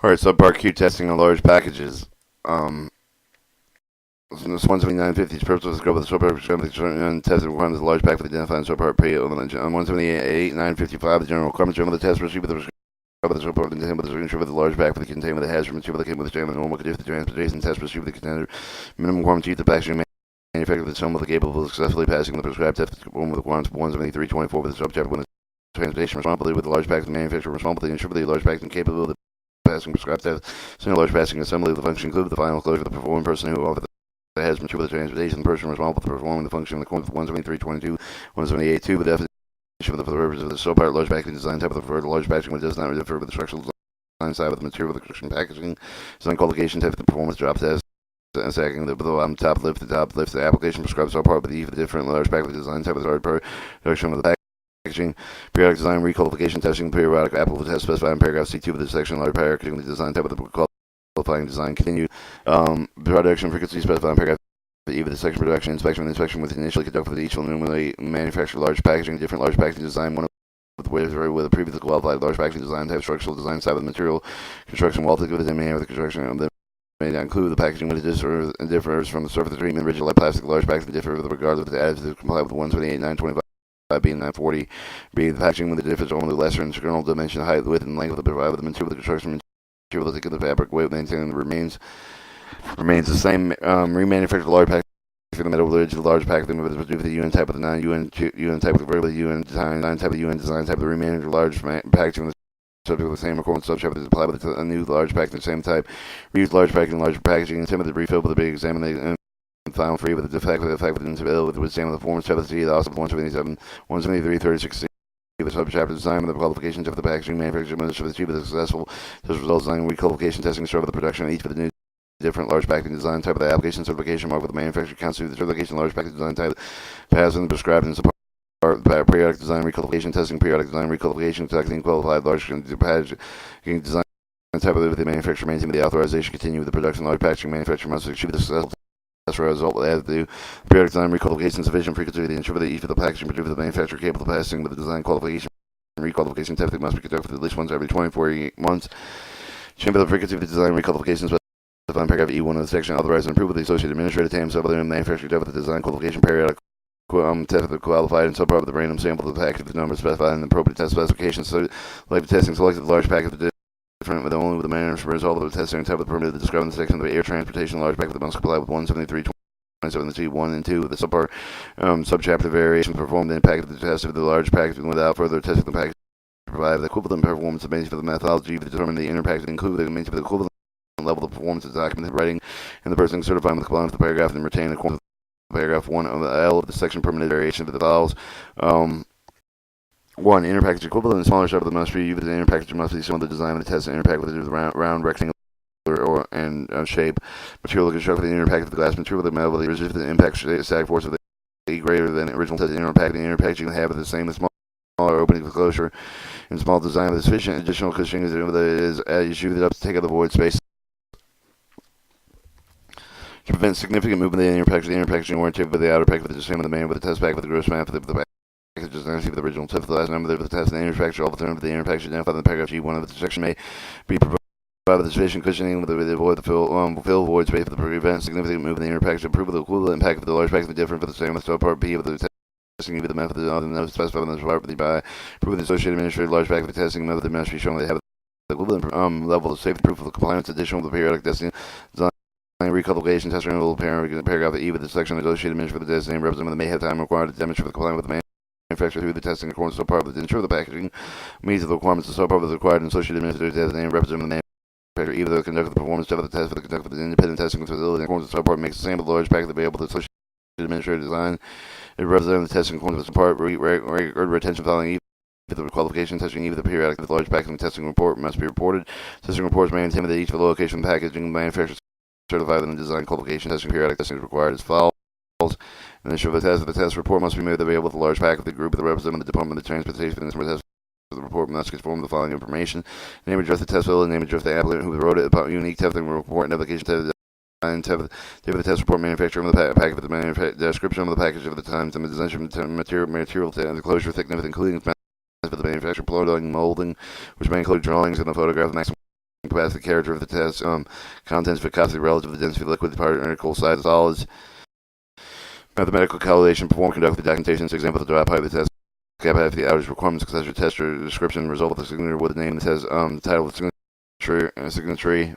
Alright, subpart Q testing on large packages. Um, this 179.50 is purpose of the scope of the subpart and tested requirements of the large pack for the identifying subpart P. On 178.955, the general requirements of the test receipt with the of the subpart contained with the signature with the large pack for the containment of the hazard material that came with the jam and normal condition for the transportation test receipt with the contender. Minimum quantity of the packaging manufacturer with the sum of the capable of successfully passing the prescribed test form with the requirements 173.24 with the subchapter when the transportation responsibility with the large pack, the manufacturer responsibility to ensure the large pack and capable of passing prescribed test. Single large passing assembly of the function include the final closure of the performing person who offered the hazard material for the transportation. The person responsible for performing the function in the accordance with 173.22, 178.2, with the definition for the purpose of the subpart large packaging design type of the preferred large packaging, which does not refer to the structural design side of the material of the construction packaging. Design qualification type of the performance drop test. And second, the top lift, the application prescribes subpart with the different large packaging design type of the hard part, direction of the packaging, periodic design requalification testing, periodic applicable test specified in paragraph C2 of the section, large packaging the design type of the qualifying design continued. Production frequency specified in paragraph E of the section production inspection with initially conducted with each will manufacture large packaging, different large packaging design, one with a previously qualified large packaging design type, structural design side of the material, construction wall to give it the manner of the construction of the may not include the packaging when it differs from the surface treatment, rigid like plastic, large packaging differ with regard to the additives to comply with 178.925 being 940. B, the packaging when the differs only lesser internal dimension, height, width, and length of the provided the material, the construction material, the fabric weight, maintaining the remains the same. Remanufactured large packaging for the metal the large packaging with the UN type of the non-UN type of the vertical UN design, type of the UN design type of the remanufactured large packaging subject of the same requirement subject is applied with a new large packaging the same type. Reuse large packaging, and timid refill with a big examination and final free with the defect with the examine the performance type of the also 177, 173, 36. The subchapter design with the qualifications of the packaging manufacturer administration of the tube of the successful test results design requalification testing serve the production of each of the new different large packaging design type of the application certification mark with the manufacturer council the certification large packaging design type has been prescribed and support periodic design requalification testing, periodic design requalification testing, qualified large packaging design type of the manufacturer maintaining the authorization continue with the production large packaging manufacturer must achieve the successful test result as the periodic design requalification sufficient frequency to ensure that each of the packaging produced with the manufacturer capable of passing with the design qualification requalification testing must be conducted at least once every 24 months. Chamber the frequency of the design requalification specified in paragraph E1 of the section authorized and approved with the associated administrative TAM sub other manufacturer with the design qualification periodic test the qualified and subpart of the random sample of the package with the number specified in the appropriate test specifications. So, like the testing selected the large package different with only with the manner for result of the testing type of the permitted to describe in the section of the air transportation large package that must comply with 173.27 1 and 2 of the subpart subchapter variation performed in the package the test of the large package without further testing the package provide the equivalent performance based for the methodology to determine the inner package include the means for the equivalent level of performance is documented writing and the person certifying with compliance with the paragraph and retain the paragraph 1 of the L of the section permitted variation of the files. 1. Inner package equivalent and smaller shape of the must be the inner package must be some of the design of the test inner package with the round rectangle and shape. Material constructed the inner package of the glass material the metal the resist the impact static force of the greater than original test inner package. The inner packaging will have the same as smaller opening closure and small design with sufficient additional cushioning is issue that up to take up the void space. To prevent significant movement of the inner packaging oriented with the outer package with the same with the main with the test pack with the gross map with the package design with the original test the last number of the test and the inner package all the term of the inner package identified in the paragraph G1 of the section may be provided with the sufficient cushioning with the avoid the fill void space to prevent significant movement of the inner package. Approve of the equivalent package with the large package different for the same with subpart B of the testing with the method of specified in the subpart by approve the associated administrative large package with testing method that must be shown they have the equivalent level of safety proof of the compliance additional with the periodic testing design. Requalification test renewal paragraph E with the section associated administrator for the designated representative may have time required to demonstrate the compliance with the manufacturer through the testing in accordance with subpart of the ensure the packaging meets the requirements of subpart of the required and associated administrator designated representative of the manufacturer either the conduct of the performance of the test for the conduct of the independent testing facility in accordance with subpart makes the sample large package available to associated administrator design it represents the testing in accordance with subpart record retention following the qualification testing either the periodic the large packaging testing report must be reported. Testing reports may intimidate each of the location packaging manufacturer certified in the design qualification testing periodic testing is required as follows. And ensure the test report must be made available with the large pack of the group of the representative of the Department of Transportation for the test. The report must conform to the following information: name, address, the test facility, name, address, the applicant who wrote it, about unique testing report and application test. The test report manufacturer of the package of the description of the package of the times and the design material the closure thickness including for the manufacturer, blow molding, which may include drawings and a photograph of the maximum capacity, character of the test, contents, viscosity, relative to the density of liquid, particle size of solids, mathematical calculation, perform, conduct the documentations, example of the drop height of the test, capacity, outage, requirements, successor, tester, description, result of the signature, what the name, the test, title of the signature,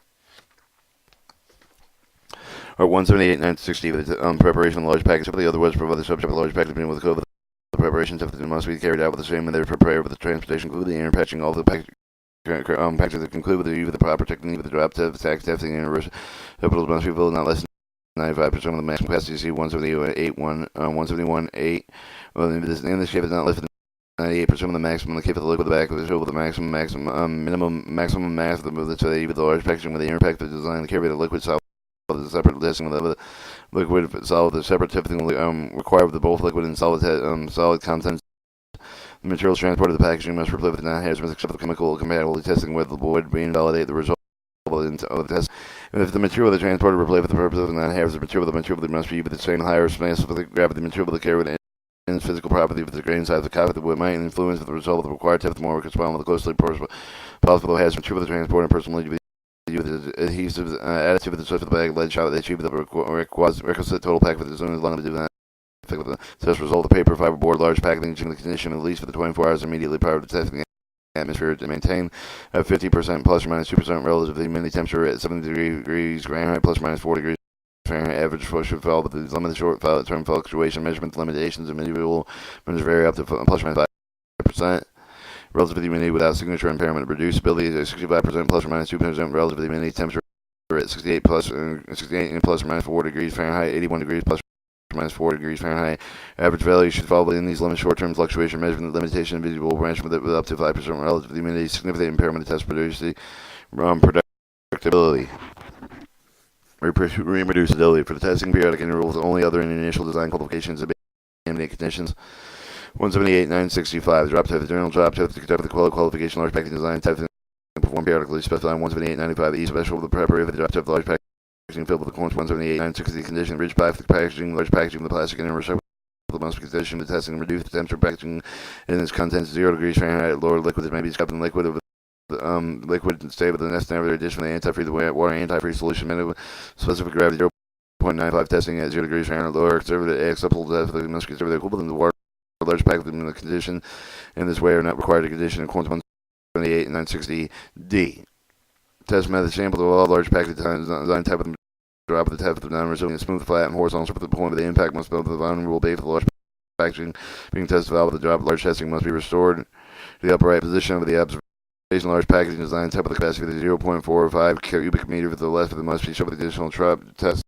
or 178.960, preparation of the large package. Typically, otherwise provide the subject of the large package beginning with the code of the preparation typically must be carried out with the same method prepared with the transportation, including the inner patching, all the packages that conclude with the use of the proper technique with the drop test, testing, and reverse. Hospitals must be filled not less than 95% of the maximum capacity. See 178.1, 171.8. Well, in this shape is not less than 98% of the maximum. The cape of the liquid, the back of the show with the maximum maximum mass of the so that with the large packaging with the inner pack, the design, the carry the liquid solid. The separate testing with the liquid solid, the separate testing required with both liquid and solid contents. The materials transported to the packaging must replay with non-hazardous except for the chemical compatibility testing with the would invalidate the result of the test. If the material that transported replay for the purpose of non-hazardous material, the material that must be with the same higher mass of the gravity material that carry with its physical property with the grain size of the copy that might influence the result of the required test more corresponding with the closely possible hazardous material that transported and personally with adhesives, additive with the surface of the bag, lead shot, they achieve the requisite total pack with the zone as long as they do not affect the test result. The paper, fiberboard, large packaging, the condition at least for the 24 hours immediately prior to testing the atmosphere to maintain a 50% plus or minus 2% relative to the humidity temperature at 70 degrees Fahrenheit plus or minus 4 degrees Fahrenheit. Average flow should fall, but the limited short-term fluctuation measurement limitations of individual measures vary up to plus or minus 5%. Relative to the humidity without signature impairment. Reducibility is 65% plus or minus 2% relative to the humidity temperature at 68 plus or minus 4 degrees Fahrenheit, 81 degrees plus or minus 4 degrees Fahrenheit. Average value should fall within these limits. Short-term fluctuation measurement limitation visible branch with up to 5% relative to the humidity. Significant impairment of test predictability. Reproducibility for the testing periodic intervals. Only other initial design qualifications of ambient conditions. 178.965. Drop test. The general drop test to conduct the qualification large packaging design type and perform periodically. Specified 178.95. E special the preparation of the drop test large packaging filled with the corns. 178.960. Condition rigid pipe for the packaging large packaging with the plastic and recyclable must be conditioned to testing and reduce the temperature packaging in its contents 0 degrees Fahrenheit. Lower liquid may be scrubbed in liquid of liquid stay with the necessary addition of the antifreeze water antifreeze solution minimum specific gravity 0.95 testing at 0 degrees Fahrenheit. Lower conservative acceptable test must consider the equivalent of water. Large package in the condition in this way are not required to condition in Corns 178 and 960D. Test method samples of all large package design type of drop of the type of the non-resilient, smooth, flat, and horizontal surface at the point of the impact must be the vulnerable base of the large packaging being tested valve with the drop. Large testing must be restored to the upright position of the observation. Large packaging design type of the capacity of the 0.45 cubic meter to the left of the must be shown with additional drop test.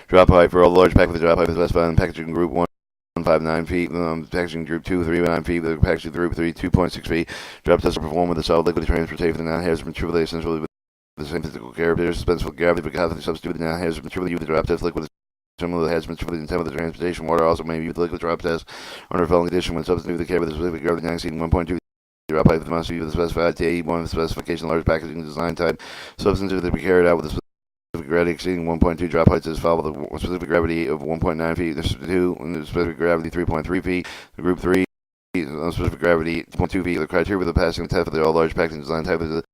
Drop height for all the large pack with the drop height is specified in packaging group 159 feet, packaging group 2, 3.9 feet, the packaging group 3, 2.6 feet. Drop tests are performed with a solid liquid transportation for the non-hazardous material essentially with the same physical characteristics, suspensive gravity, but causally substitute the non-hazardous material used with the drop test liquid similar to the hazardous material intent of the transportation. Water also may be used with liquid drop test under a following condition when substitute the carry with a specific gravity not exceeding 1.2. Drop height must be with the specified TAE1 with specification large packaging design type. Substances that be carried out with a specific gravity exceeding 1.2. Drop heights is followed with a specific gravity of 1.9 feet. There's 2, and the specific gravity 3.3 feet. The group 3, specific gravity 2.2 feet. The criteria for the passing the test for the all large packaging design type is that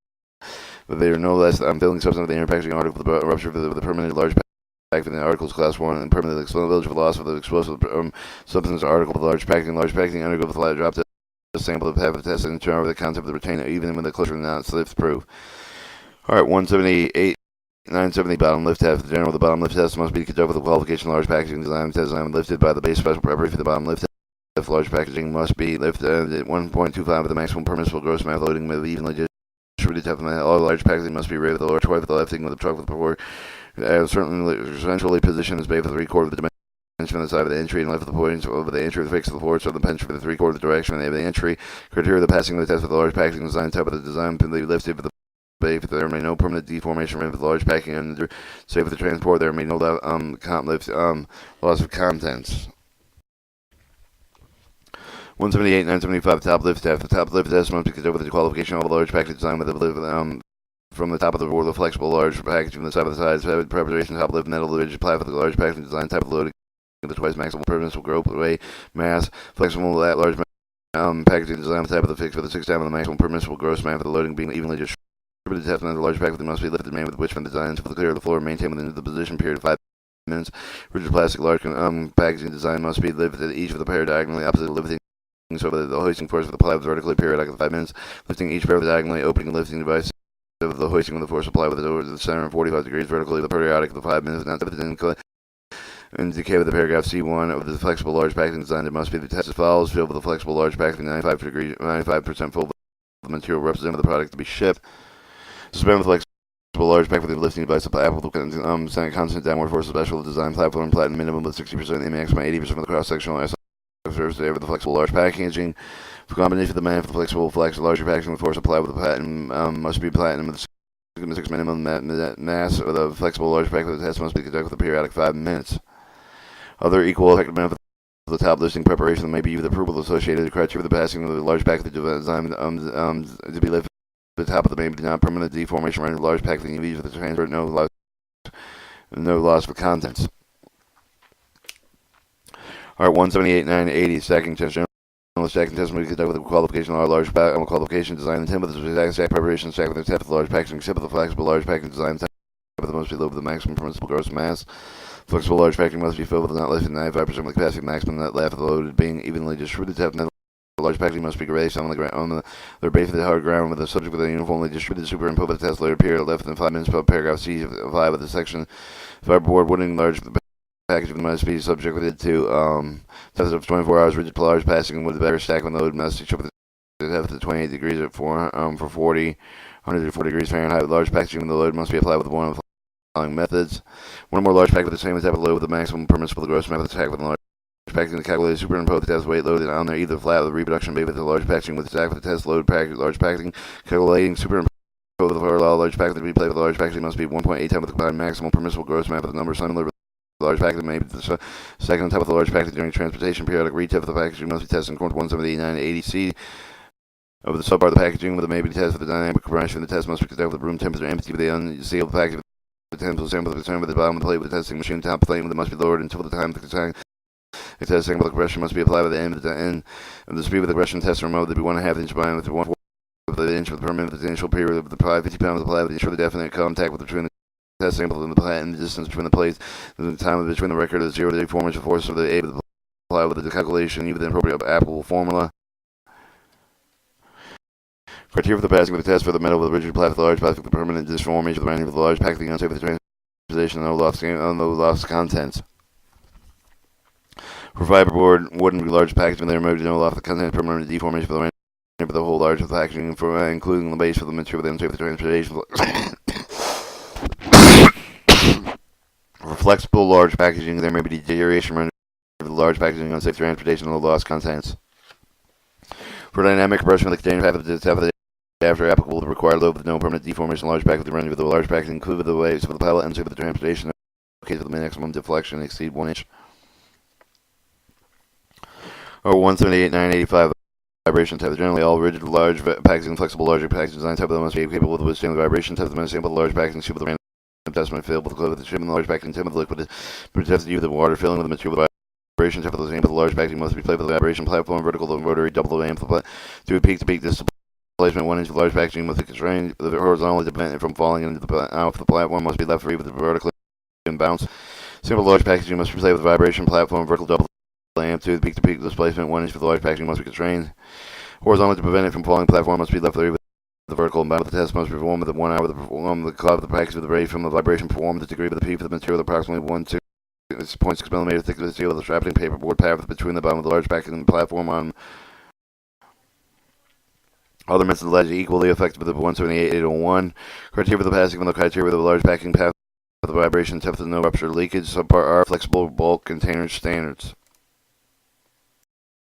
they are no less filling substance of the inner packaging article for the rupture of the permanent large packaging in the articles class 1 and permanent explosive loss of the explosive substance article for the large packaging. Large packaging undergo the flat drop test sample of half of the test and turn over the concept of the retainer even when the closure not slips proof. Alright, 178. 970 bottom lift test. The general the bottom lift test must be conducted with the qualification large packaging design test lifted by the base special preparation for the bottom lift test. Large packaging must be lifted at 1.25 with the maximum permissible gross mass loading with evenly distributed depth. All large packaging must be rated with the lower twice with the lifting with the truck with the port. Certainly centrally positioned as base with the 3/4 of the dimension on the side of the entry and left of the points over the entry of the fix of the ports of the pension for the 3/4 of the direction of the entry. Criteria of the passing of the test with the large packaging design type of the design can be lifted with the if there may no permanent deformation with large packing and say for the transport there may no loss of contents. 178, 975 top lift test. The top lift test must be considered with the qualification of a large package design with the from the top of the board, the flexible large package from the side of the sides, preparation top lift metal rigid ply for the large packaging design type of loading the twice maximal permissible growth weight mass flexible large packaging design with the type of the fix for the 6 time of the maximum permissible gross amount for the loading being evenly distributed. Test the large packaging must be lifted main with which from the design to clear of the floor, maintain within the position period of 5 minutes. Rigid plastic large packaging design must be lifted each of the pair diagonally opposite the lifting so that the hoisting force of the ply was vertically periodic at 5 minutes. Lifting each pair diagonally, opening and lifting device of the hoisting with the force applied with the door to the center and 45 degrees vertically, the periodic of the 5 minutes, not to indicate with the paragraph C1 of the flexible large packaging design. It must be the test as follows: filled with the flexible large packaging 95% full of the material representing the product to be shipped. Suspend with flexible large pack with the lifting device apply sending constant downward force special design platform platinum minimum with 60% and maximum 80% of the cross sectional surface area with the flexible large packaging. For combination of the man for the flexible larger packaging with force applied with the platinum must be platinum with 6 minimum mass of the flexible large pack with the test must be conducted with a periodic 5 minutes. Other equal effective benefits of the top listing preparation may be the approval associated with the criteria of the passing of the large pack of the design to be lifted at the top of the main non-permanent deformation rendered large packaging used for the transfer, no loss of contents. Art 178-980, stacking test. The stacking test may be conducted with the qualification of our large qualification design and 10 with the exact preparation stack with the test of the large packaging, except with the flexible large packaging design type with the most be low with the maximum permissible gross mass. Flexible large packaging must be filled with not less than 95% of the capacity maximum net left of the load being evenly distributed. The large packaging must be raised on the ground on the base of the hard ground with the subject with a uniformly distributed superimposed with the test later period left than 5 minutes per paragraph C of 5 of the section. Fiberboard wooden large packaging must be subjected to test of 24 hours rigid large passing with the better stack when the load must be depth to 28 degrees at for 104 degrees Fahrenheit. Large packaging when the load must be applied with one of the following methods. One or more large pack with the same type of load with the maximum permissible gross amount of the stack with the large packaging to calculate superimpose the test weight loaded on there either flat with the reproduction made with the large packaging with the stack with the test load package large packaging calculating superimpose the large packaging to be played with the large packaging must be 1.8 times the combined maximum permissible gross amount of the number similar with the large packaging made with the second type of the large packaging during transportation. Periodic retip of the packaging must be tested in accordance 179 80C of the subpart of the packaging with a maybe test for the dynamic compression. The test must be conducted with the room temperature empty with the unsealed packaging. The tensile sample is concerned with the bottom of the plate with the testing machine top plate that must be lowered until the time the testing with the compression must be applied with the end of the speed of the compression test remote to be 1.5 inch by with 1/4 of the inch for the permanent the initial period of the 50 pounds of the plate with ensure the definite contact with between the test sample and the plate and the distance between the plates and the time between the record of 0 to 4 inch force of the A with the plate with the calculation even the appropriate applicable formula. Criteria for the passing of the test for the metal with the rigid plastic, the large plastic, the permanent disformation of the rendering of the large packaging, unsafe for the transportation, no loss contents. For fiberboard, wooden, large packaging, they removed no loss of the contents, permanent deformation for the rendering of the whole large packaging, for including the base for the material, unsafe for the transportation. For flexible large packaging, there may be deterioration rendering of the large packaging, unsafe transportation, no loss contents. For dynamic compression of the container, half of the after applicable, the required load with no permanent deformation, large pack with the rendering of the large packaging, included the waves for the pallet and for the transportation, okay, for the maximum deflection exceed 1 inch. Or 178-985 vibration type. Generally, all rigid large packaging, flexible larger packaging design type of them must be capable of withstanding the vibration type of the sample, the large packaging tube with the random testament filled with the clothes with the ship and the large packaging tin with the liquid protected you with the water filling with the material with vibration type of the same, but the large packaging must be played with the vibration platform, vertical, the rotary, double the amplify to peak to peak displacement 1 inch of large packaging with the constraint the horizontally to prevent it from falling into the off the platform must be left free with the vertically and bounce. Simple large packaging must be played with the vibration platform, vertical double the amplitude, peak to peak displacement 1 inch for the large packaging must be constrained. Horizontally to prevent it from falling platform must be left free with the vertical and bounce. The test must be performed with 1 hour with the cloud of the package with the rate from the vibration performed the degree of the peak for the material approximately 1.6 millimeter thick of the steel of the strapping paperboard pad between the bottom of the large packaging and the platform on. Other methods alleged equally effective with the 178-801. Criteria for the passing from the criteria of the large packaging path with the vibration test with no rupture leakage. Subpart R flexible bulk container standards.